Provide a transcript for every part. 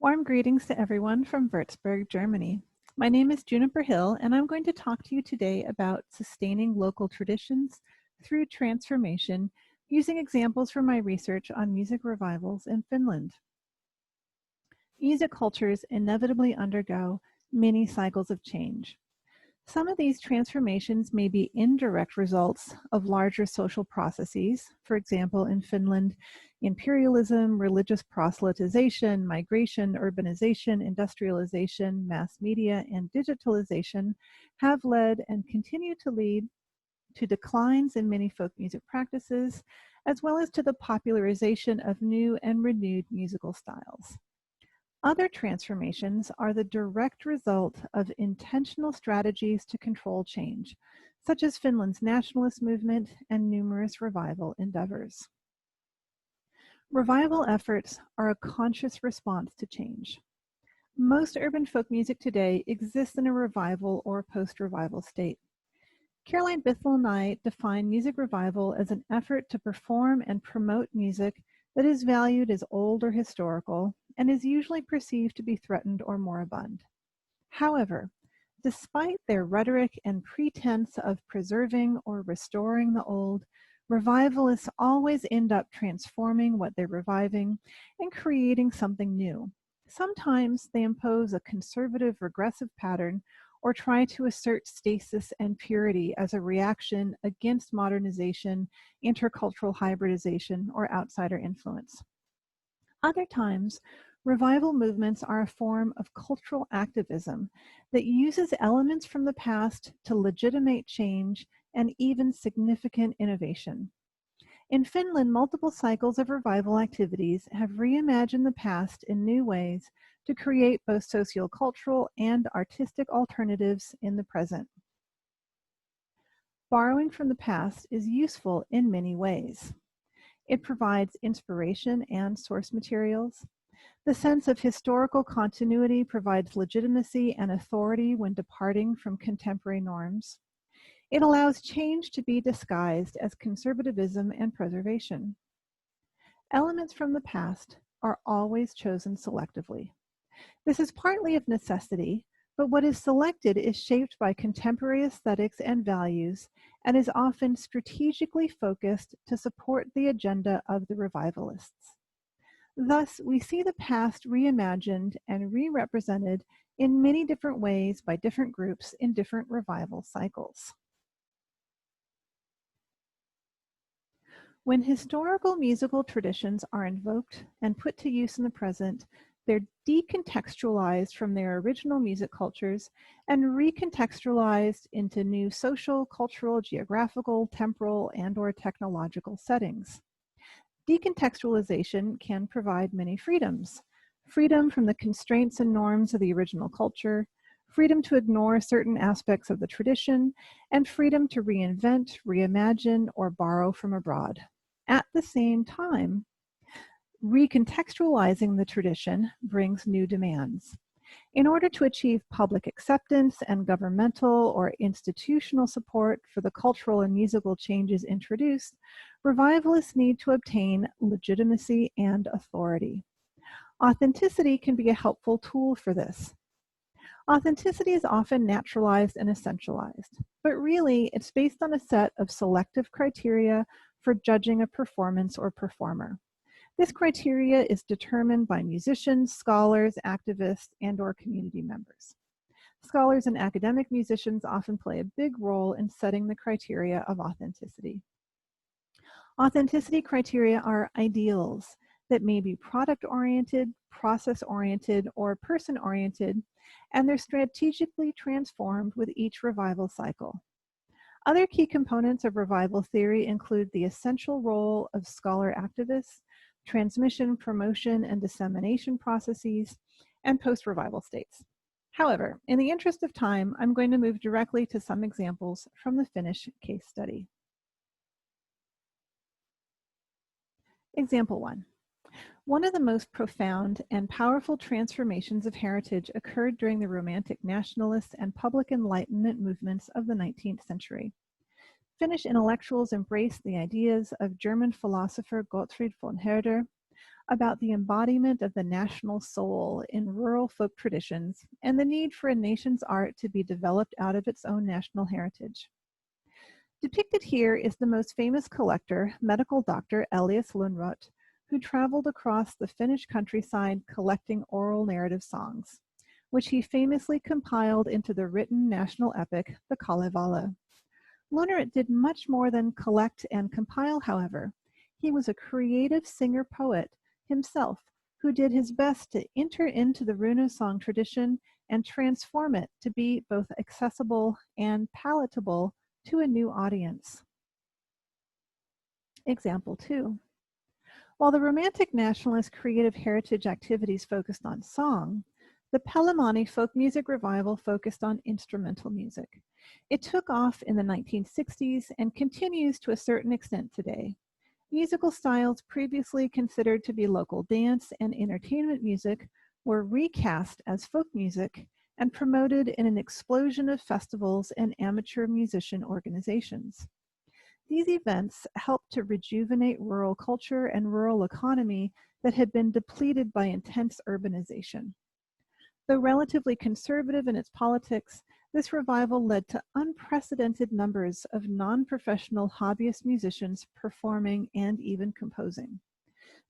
Warm greetings to everyone from Würzburg, Germany. My name is Juniper Hill, and I'm going to talk to you today about sustaining local traditions through transformation using examples from my research on music revivals in Finland. Music cultures inevitably undergo many cycles of change. Some of these transformations may be indirect results of larger social processes. For example, in Finland, imperialism, religious proselytization, migration, urbanization, industrialization, mass media, and digitalization have led and continue to lead to declines in many folk music practices, as well as to the popularization of new and renewed musical styles. Other transformations are the direct result of intentional strategies to control change, such as Finland's nationalist movement and numerous revival endeavors. Revival efforts are a conscious response to change. Most urban folk music today exists in a revival or post-revival state. Caroline Bithell and I define music revival as an effort to perform and promote music that is valued as old or historical and is usually perceived to be threatened or moribund. However, despite their rhetoric and pretense of preserving or restoring the old, revivalists always end up transforming what they're reviving and creating something new. Sometimes they impose a conservative, regressive pattern or try to assert stasis and purity as a reaction against modernization, intercultural hybridization, or outsider influence. Other times, revival movements are a form of cultural activism that uses elements from the past to legitimate change and even significant innovation. In Finland, multiple cycles of revival activities have reimagined the past in new ways to create both sociocultural and artistic alternatives in the present. Borrowing from the past is useful in many ways. It provides inspiration and source materials. The sense of historical continuity provides legitimacy and authority when departing from contemporary norms. It allows change to be disguised as conservatism and preservation. Elements from the past are always chosen selectively. This is partly of necessity, but what is selected is shaped by contemporary aesthetics and values and is often strategically focused to support the agenda of the revivalists. Thus, we see the past reimagined and re-represented in many different ways by different groups in different revival cycles. When historical musical traditions are invoked and put to use in the present, they're decontextualized from their original music cultures and recontextualized into new social, cultural, geographical, temporal, and/or technological settings. Decontextualization can provide many freedoms. Freedom from the constraints and norms of the original culture, freedom to ignore certain aspects of the tradition, and freedom to reinvent, reimagine, or borrow from abroad. At the same time, recontextualizing the tradition brings new demands. In order to achieve public acceptance and governmental or institutional support for the cultural and musical changes introduced, revivalists need to obtain legitimacy and authority. Authenticity can be a helpful tool for this. Authenticity is often naturalized and essentialized, but really it's based on a set of selective criteria for judging a performance or performer. This criteria is determined by musicians, scholars, activists, and/or community members. Scholars and academic musicians often play a big role in setting the criteria of authenticity. Authenticity criteria are ideals that may be product-oriented, process-oriented, or person-oriented, and they're strategically transformed with each revival cycle. Other key components of revival theory include the essential role of scholar activists, transmission, promotion, and dissemination processes, and post-revival states. However, in the interest of time, I'm going to move directly to some examples from the Finnish case study. Example 1. One of the most profound and powerful transformations of heritage occurred during the Romantic nationalist and public enlightenment movements of the 19th century. Finnish intellectuals embraced the ideas of German philosopher Gottfried von Herder, about the embodiment of the national soul in rural folk traditions and the need for a nation's art to be developed out of its own national heritage. Depicted here is the most famous collector, medical doctor Elias Lönnrot, who traveled across the Finnish countryside collecting oral narrative songs, which he famously compiled into the written national epic, the Kalevala. Lönnrot did much more than collect and compile, however. He was a creative singer-poet himself who did his best to enter into the runa song tradition and transform it to be both accessible and palatable to a new audience. Example 2. While the Romantic nationalist creative heritage activities focused on song, the Pelimani folk music revival focused on instrumental music. It took off in the 1960s and continues to a certain extent today. Musical styles previously considered to be local dance and entertainment music were recast as folk music and promoted in an explosion of festivals and amateur musician organizations. These events helped to rejuvenate rural culture and rural economy that had been depleted by intense urbanization. Though relatively conservative in its politics, this revival led to unprecedented numbers of non-professional hobbyist musicians performing and even composing.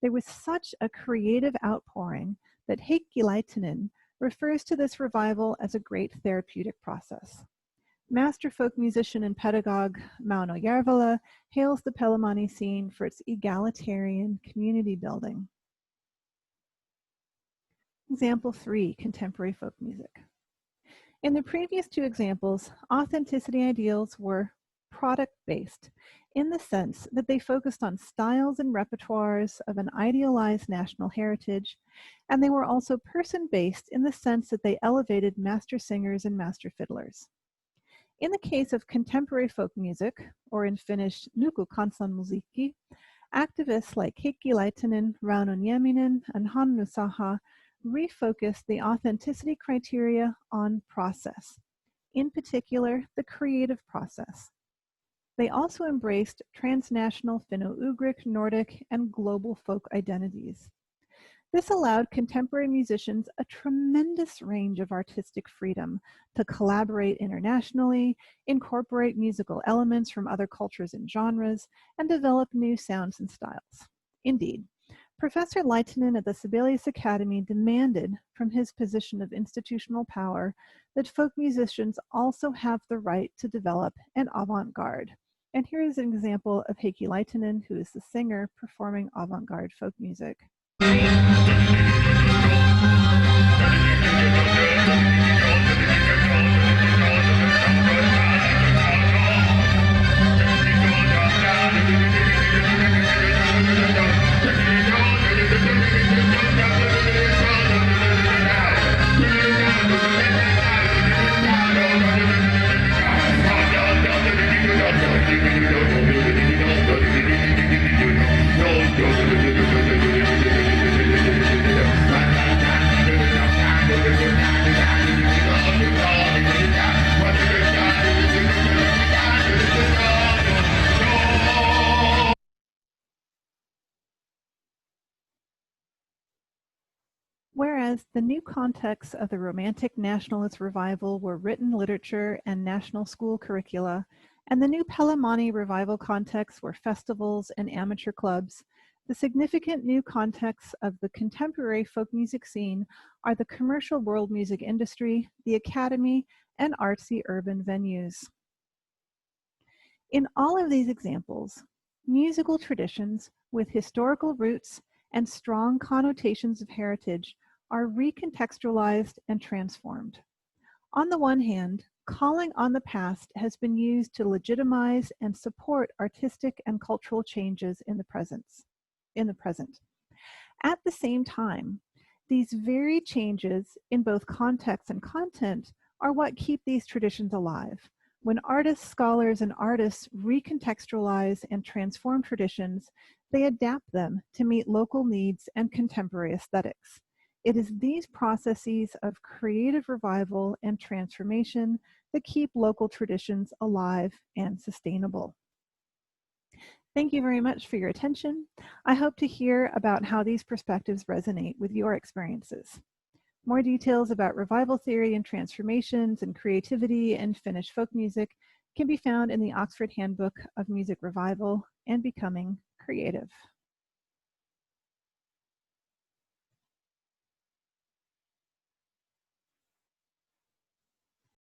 There was such a creative outpouring that Heikki Laitinen refers to this revival as a great therapeutic process. Master folk musician and pedagogue Mauno Järvelä hails the Pelimani scene for its egalitarian community building. Example 3, contemporary folk music. In the previous two examples, authenticity ideals were product-based in the sense that they focused on styles and repertoires of an idealized national heritage, and they were also person-based in the sense that they elevated master singers and master fiddlers. In the case of contemporary folk music, or in Finnish nykykansanmusiikki, activists like Heikki Laitinen, Rauno Nieminen, and Hannu Saha refocused the authenticity criteria on process, in particular, the creative process. They also embraced transnational Finno-Ugric, Nordic, and global folk identities. This allowed contemporary musicians a tremendous range of artistic freedom to collaborate internationally, incorporate musical elements from other cultures and genres, and develop new sounds and styles. Indeed, Professor Laitinen at the Sibelius Academy demanded from his position of institutional power that folk musicians also have the right to develop an avant-garde. And here is an example of Heikki Laitinen, who is the singer performing avant-garde folk music. Whereas the new contexts of the Romantic nationalist revival were written literature and national school curricula, and the new Pelimani revival contexts were festivals and amateur clubs, the significant new contexts of the contemporary folk music scene are the commercial world music industry, the academy, and artsy urban venues. In all of these examples, musical traditions with historical roots and strong connotations of heritage are recontextualized and transformed. On the one hand, calling on the past has been used to legitimize and support artistic and cultural changes in the present. At the same time, these very changes in both context and content are what keep these traditions alive. When artists, scholars, and artists recontextualize and transform traditions, they adapt them to meet local needs and contemporary aesthetics. It is these processes of creative revival and transformation that keep local traditions alive and sustainable. Thank you very much for your attention. I hope to hear about how these perspectives resonate with your experiences. More details about revival theory and transformations and creativity in Finnish folk music can be found in the Oxford Handbook of Music Revival and Becoming Creative.